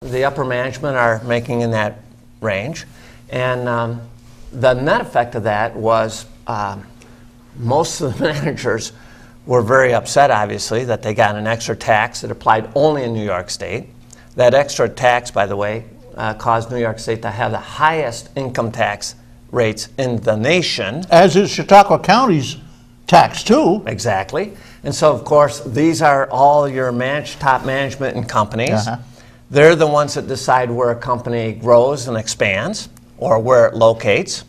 the upper management are making in that range. And the net effect of that was most of the managers were very upset, obviously, that they got an extra tax that applied only in New York State. That extra tax, by the way, caused New York State to have the highest income tax rates in the nation. As is Chautauqua County's tax, too. Exactly. And so, of course, these are all your top management and companies. They're the ones that decide where a company grows and expands or where it locates.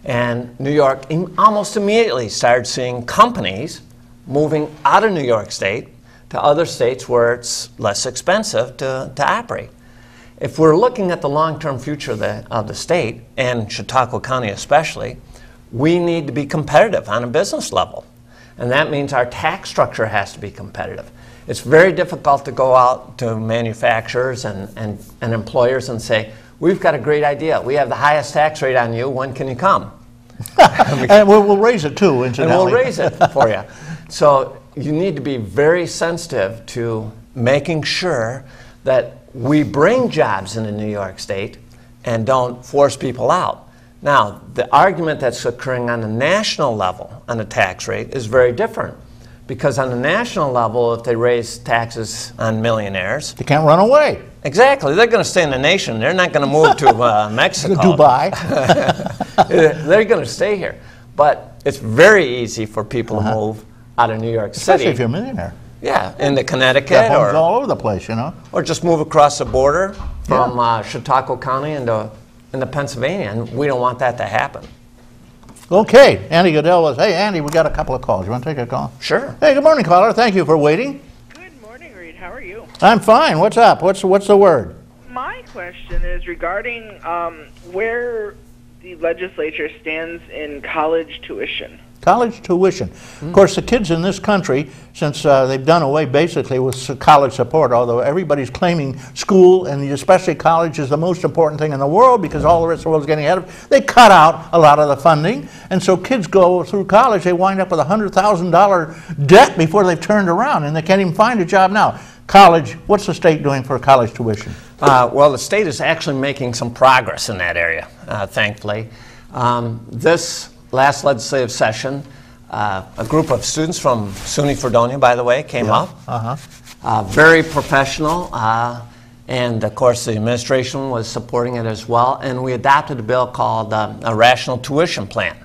And New York almost immediately started seeing companies moving out of New York State to other states where it's less expensive to operate. If we're looking at the long-term future of the state, and Chautauqua County especially, we need to be competitive on a business level. And that means our tax structure has to be competitive. It's very difficult to go out to manufacturers and employers and say, we've got a great idea. We have the highest tax rate on you. When can you come? And we'll raise it too, incidentally. And we'll raise it for you. So you need to be very sensitive to making sure that we bring jobs into New York State and don't force people out. Now, the argument that's occurring on the national level on the tax rate is very different. Because on the national level, if they raise taxes on millionaires, they can't run away. Exactly. They're going to stay in the nation. They're not going to move to Mexico. Dubai. They're going to stay here. But it's very easy for people to move out of New York City. Especially if you're a millionaire. Yeah, into Connecticut. Got homes all over the place, you know. Or just move across the border from Chautauqua County into Pennsylvania, and we don't want that to happen. Okay, Andy Goodell was, hey, Andy, we got a couple of calls. You want to take a call? Sure. Hey, good morning, caller. Thank you for waiting. Good morning, Reed. How are you? I'm fine. What's up? What's the word? My question is regarding where the legislature stands in college tuition. College tuition. Of course, the kids in this country, since they've done away basically with college support, although everybody's claiming school and especially college is the most important thing in the world because all the rest of the world is getting ahead of it, they cut out a lot of the funding. And so kids go through college, they wind up with a $100,000 debt before they've turned around, and they can't even find a job now. College, what's the state doing for college tuition? Well, the state is actually making some progress in that area, thankfully. This last legislative session, a group of students from SUNY Fredonia, by the way, came up. Very professional, and of course the administration was supporting it as well, and we adopted a bill called a rational tuition plan.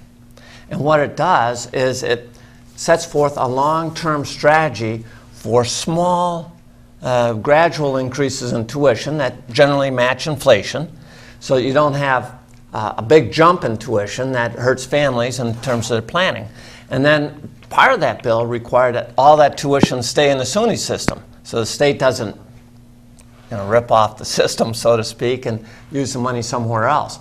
And what it does is it sets forth a long-term strategy for small, gradual increases in tuition that generally match inflation, so you don't have a big jump in tuition that hurts families in terms of their planning. And then part of that bill required that all that tuition stay in the SUNY system, so the state doesn't rip off the system, so to speak, and use the money somewhere else.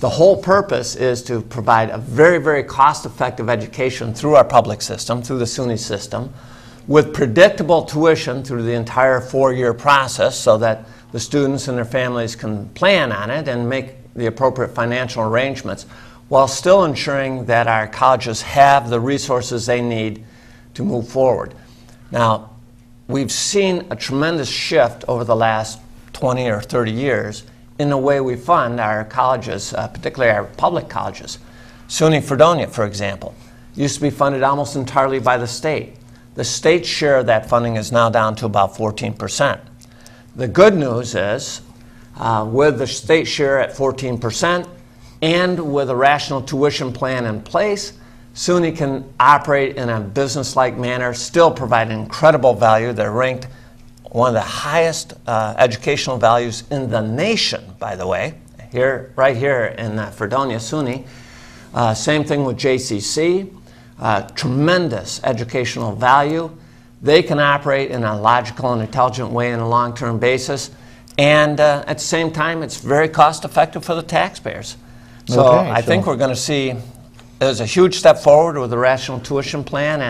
The whole purpose is to provide a very, very cost-effective education through our public system, through the SUNY system, with predictable tuition through the entire 4-year process so that the students and their families can plan on it and make the appropriate financial arrangements while still ensuring that our colleges have the resources they need to move forward. Now, we've seen a tremendous shift over the last 20 or 30 years in the way we fund our colleges, particularly our public colleges. SUNY Fredonia, for example, used to be funded almost entirely by the state. The state's share of that funding is now down to about 14%. The good news is, with the state share at 14% and with a rational tuition plan in place, SUNY can operate in a business-like manner, still provide incredible value. They're ranked one of the highest educational values in the nation, by the way, right here in Fredonia, SUNY. Same thing with JCC, tremendous educational value. They can operate in a logical and intelligent way on a long-term basis. And at the same time, it's very cost-effective for the taxpayers. So I think we're going to see there's a huge step forward with the rational tuition plan,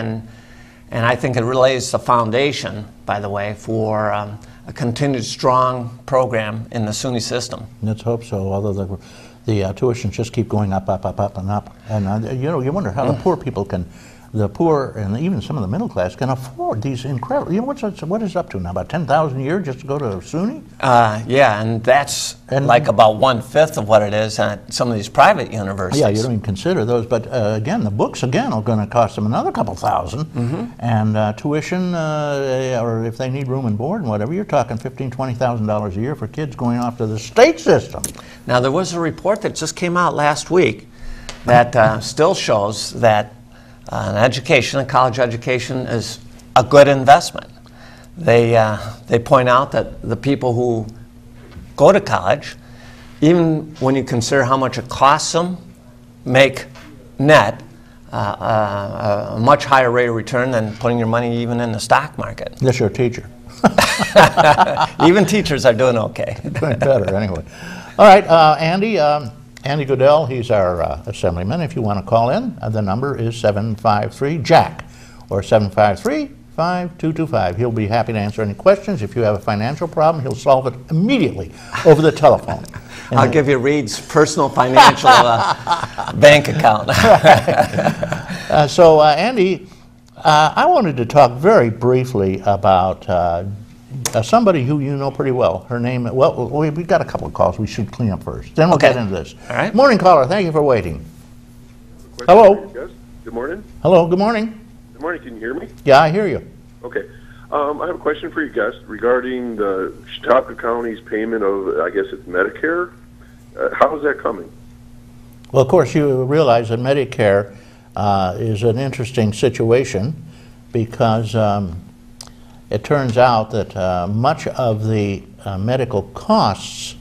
and I think it lays the foundation, by the way, for a continued strong program in the SUNY system. Let's hope so, although the tuitions just keep going up, and up. And you wonder how the poor people can the poor and even some of the middle class can afford these incredible. What is it up to now? About $10,000 a year just to go to SUNY? Yeah, and that's like about 1/5 of what it is at some of these private universities. Yeah, you don't even consider those. But again, the books are going to cost them another couple thousand, and tuition, or if they need room and board and whatever, you're talking $15,000, $20,000 a year for kids going off to the state system. Now, there was a report that just came out last week that still shows that an education, a college education, is a good investment. They point out that the people who go to college, even when you consider how much it costs them, make net a much higher rate of return than putting your money even in the stock market. Unless you're a teacher. Even teachers are doing okay. Doing better anyway. All right, Andy Goodell, he's our assemblyman. If you want to call in, the number is 753-JACK or 753-5225. He'll be happy to answer any questions. If you have a financial problem, he'll solve it immediately over the telephone. I'll give you Reed's personal financial bank account. So, Andy, I wanted to talk very briefly about somebody who you know pretty well. Her name, well, we've got a couple of calls we should clean up first. Then we'll get into this. All right. Morning, caller. Thank you for waiting. Hello. Good morning. Hello, good morning. Good morning. Can you hear me? Yeah, I hear you. Okay. I have a question for you guys regarding the Chautauqua County's payment of, I guess it's Medicare. How is that coming? Well, of course, you realize that Medicare is an interesting situation because it turns out that much of the medical costs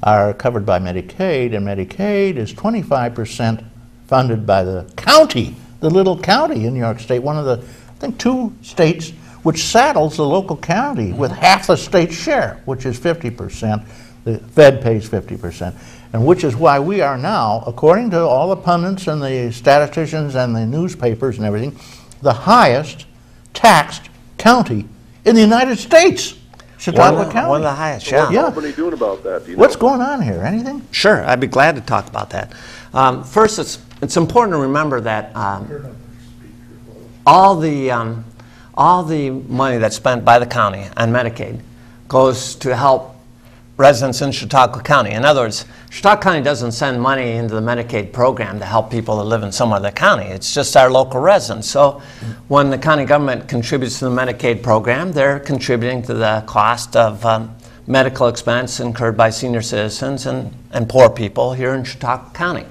are covered by Medicaid, and Medicaid is 25% funded by the county, the little county in New York State, one of the, I think, 2 states which saddles the local county with half the state's share, which is 50%. The Fed pays 50%, and which is why we are now, according to all the pundits and the statisticians and the newspapers and everything, the highest taxed county in the United States. Chautauqua County. One of the highest, yeah. What's Albany doing about that? Do you know? What's going on here? Anything? Sure, I'd be glad to talk about that. First, it's important to remember that all the money that's spent by the county on Medicaid goes to help residents in Chautauqua County. In other words, Chautauqua County doesn't send money into the Medicaid program to help people that live in some other county. It's just our local residents. So when the county government contributes to the Medicaid program, they're contributing to the cost of medical expense incurred by senior citizens and poor people here in Chautauqua County.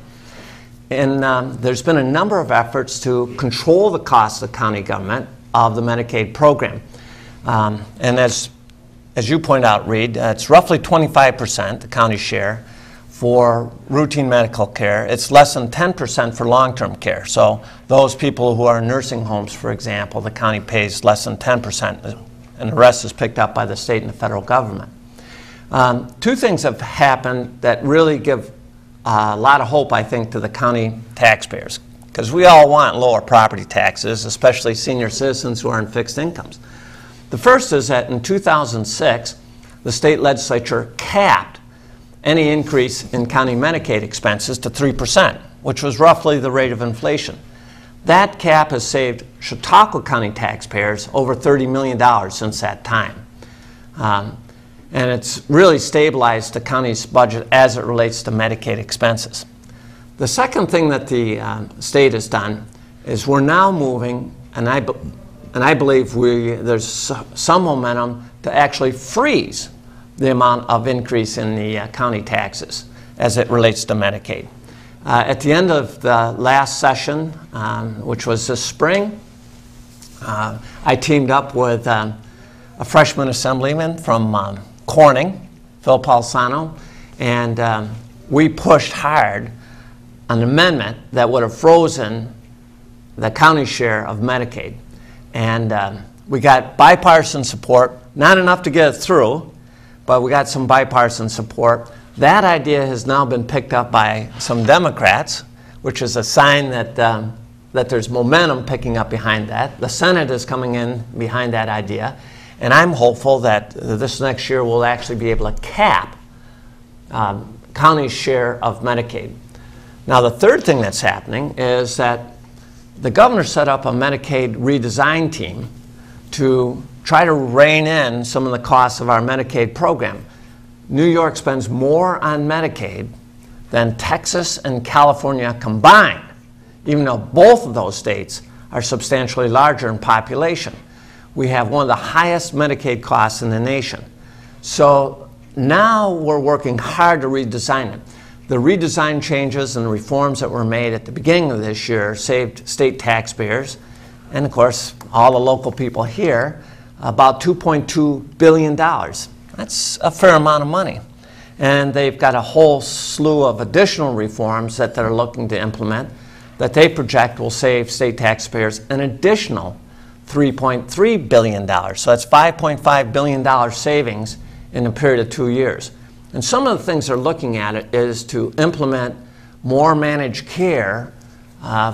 And there's been a number of efforts to control the cost of the county government of the Medicaid program. And as you point out, Reed, it's roughly 25%, the county share, for routine medical care. It's less than 10% for long-term care. So those people who are in nursing homes, for example, the county pays less than 10%, and the rest is picked up by the state and the federal government. 2 things have happened that really give a lot of hope, I think, to the county taxpayers, because we all want lower property taxes, especially senior citizens who are on fixed incomes. The first is that in 2006, the state legislature capped any increase in county Medicaid expenses to 3%, which was roughly the rate of inflation. That cap has saved Chautauqua County taxpayers over $30 million since that time. And it's really stabilized the county's budget as it relates to Medicaid expenses. The second thing that the state has done is we're now moving, and I believe there's some momentum to actually freeze the amount of increase in the county taxes as it relates to Medicaid. At the end of the last session, which was this spring, I teamed up with a freshman assemblyman from Corning, Phil Palsano, and we pushed hard an amendment that would have frozen the county share of Medicaid. And we got bipartisan support, not enough to get it through, but we got some bipartisan support. That idea has now been picked up by some Democrats, which is a sign that, that there's momentum picking up behind that. The Senate is coming in behind that idea, and I'm hopeful that this next year we'll actually be able to cap county's share of Medicaid. Now, the third thing that's happening is that the governor set up a Medicaid redesign team to try to rein in some of the costs of our Medicaid program. New York spends more on Medicaid than Texas and California combined, even though both of those states are substantially larger in population. We have one of the highest Medicaid costs in the nation. So now we're working hard to redesign it. The redesign changes and the reforms that were made at the beginning of this year saved state taxpayers, and of course all the local people here, about $2.2 billion. That's a fair amount of money. And they've got a whole slew of additional reforms that they're looking to implement that they project will save state taxpayers an additional $3.3 billion. So that's $5.5 billion savings in a period of 2 years. And some of the things they're looking at it is to implement more managed care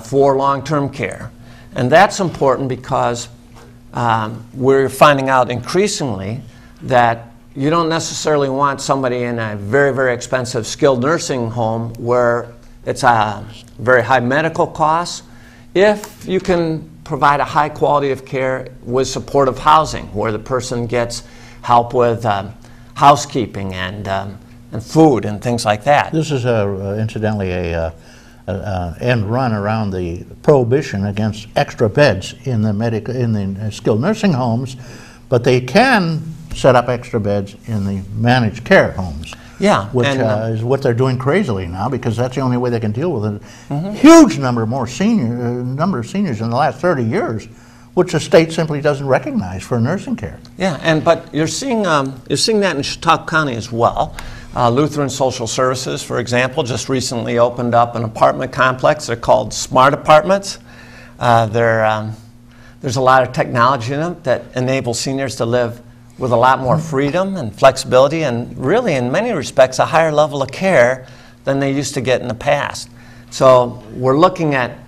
for long-term care. And that's important because we're finding out increasingly that you don't necessarily want somebody in a very, very expensive skilled nursing home where it's a very high medical costs. If you can provide a high quality of care with supportive housing, where the person gets help with housekeeping and food and things like that. This is incidentally a end run around the prohibition against extra beds in the skilled nursing homes, but they can set up extra beds in the managed care homes. Yeah, which is what they're doing crazily now, because that's the only way they can deal with it. Huge number of seniors in the last 30 years, which the state simply doesn't recognize for nursing care. Yeah, but you're seeing that in Chautauqua County as well. Lutheran Social Services, for example, just recently opened up an apartment complex. They're called Smart Apartments. There's a lot of technology in them that enable seniors to live with a lot more freedom and flexibility, and really, in many respects, a higher level of care than they used to get in the past. So we're looking at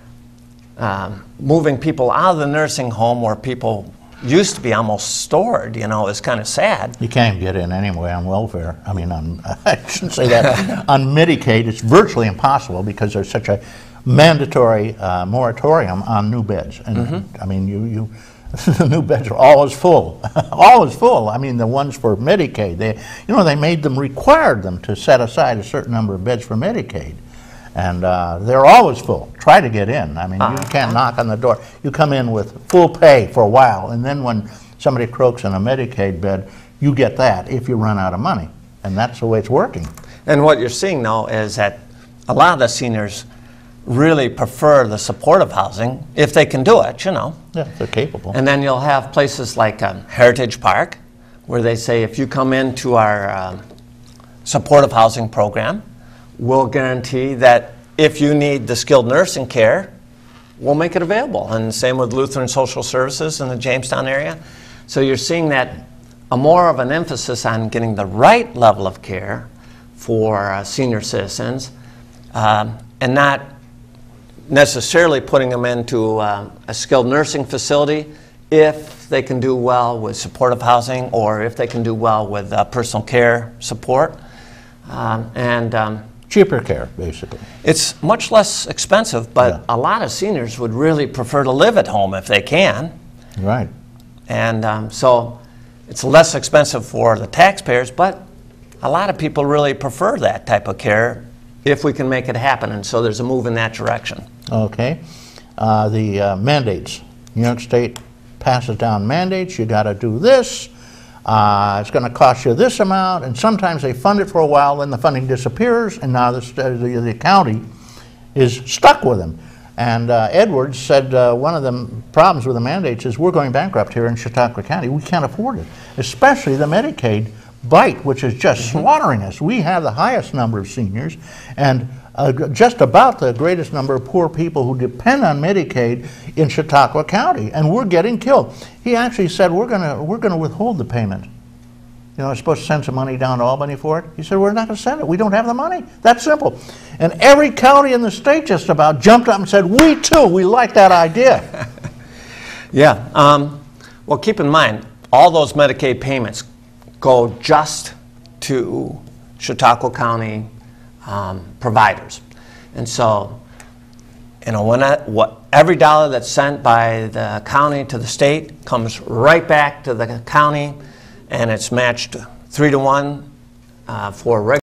moving people out of the nursing home where people used to be almost stored. You know, it's kind of sad. You can't get in anyway on welfare. I mean, I shouldn't say that. On Medicaid, it's virtually impossible because there's such a mandatory moratorium on new beds. And I mean, the new beds are always full, always full. I mean, the ones for Medicaid, they made them, required them to set aside a certain number of beds for Medicaid. And they're always full. Try to get in. I mean, you can't knock on the door. You come in with full pay for a while, and then when somebody croaks in a Medicaid bed, you get that if you run out of money. And that's the way it's working. And what you're seeing, though, is that a lot of the seniors really prefer the supportive housing if they can do it, you know. Yeah, they're capable. And then you'll have places like Heritage Park, where they say if you come into our supportive housing program, we'll guarantee that if you need the skilled nursing care, we'll make it available. And same with Lutheran Social Services in the Jamestown area. So you're seeing that more of an emphasis on getting the right level of care for senior citizens, and not necessarily putting them into a skilled nursing facility if they can do well with supportive housing or if they can do well with personal care support. Cheaper care, basically. It's much less expensive, but a lot of seniors would really prefer to live at home if they can. Right. And so it's less expensive for the taxpayers, but a lot of people really prefer that type of care if we can make it happen, and so there's a move in that direction. Okay. The mandates. New York State passes down mandates. You got to do this. It's going to cost you this amount, and sometimes they fund it for a while, then the funding disappears, and now the county is stuck with them. And Edwards said one of the problems with the mandates is we're going bankrupt here in Chautauqua County. We can't afford it, especially the Medicaid bite, which is just slaughtering us. We have the highest number of seniors and just about the greatest number of poor people who depend on Medicaid in Chautauqua County, and we're getting killed. He actually said we're gonna withhold the payment. You know, I'm supposed to send some money down to Albany for it. He said we're not going to send it. We don't have the money. That's simple. And every county in the state just about jumped up and said, "We too. We like that idea." Yeah. Well, keep in mind all those Medicaid payments go just to Chautauqua County providers. And so You know, every dollar that's sent by the county to the state comes right back to the county, and it's matched 3 to 1 for regular